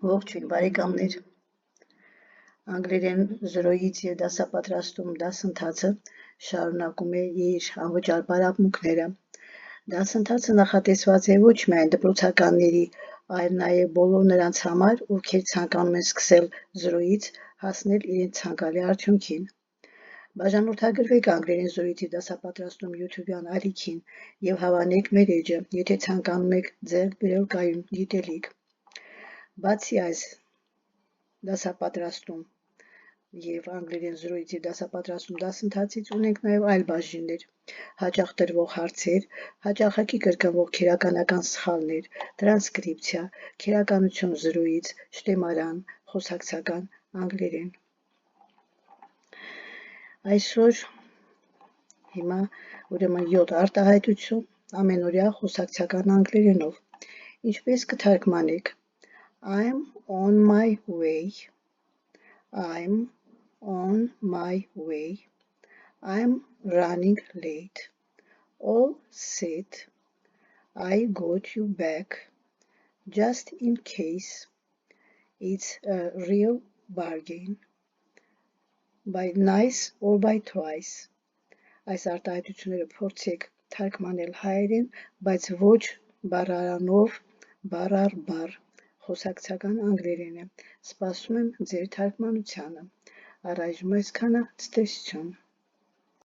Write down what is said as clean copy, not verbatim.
Ողջույն բարեկամներ, անգլերեն 0-ից և դասապատրաստում դասընթացը շարունակում է իր անվճար բարապմունքները։ Դասընթացը նախատեսված է ոչ միայն դպրոցականների, այլ նաև բոլոր նրանց համար, ովքեր ցանկանում են սկսել 0-ից հասնել իրենց ցանկալի արդյունքին։ Բաժանորդագրվեք անգլերեն 0-ից դասապատրաստում YouTube-յան ալիքին և հավանեք մեր էջը, եթե ցանկանում եք ձեռք բերել կայուն գիտելիք։ Բացի այս դասապատրաստում և անգլերեն 0-ից դասապատրաստում դասընթացից ունենք նաև այլ բաժիններ, հաճախ տրվող հարցեր, հաճախակի կրկնվող քերականական սխալներ, տրանսկրիպցիա, քերականություն 0-ից, շտեմարան, խոսակցական անգլերեն։ Այսօր հիմա ուրեմն 7 արտահայտություն ամենօրյա խոսակցական անգլերենով։ Ինչպես կթարգմանեք I'm on my way, I'm on my way, I'm running late, all set, I got you back, just in case, it's a real bargain, by nice or by twice. Այս արտահայտությունները փորձեք թարգմանել հայերեն, բայց ոչ բառարանով, բառ առ բառ, խոսակցական անգլերեն է։ Սպասում եմ ձեր թարգմանությանը։ Առայժմ այսքանը, ցտեսություն։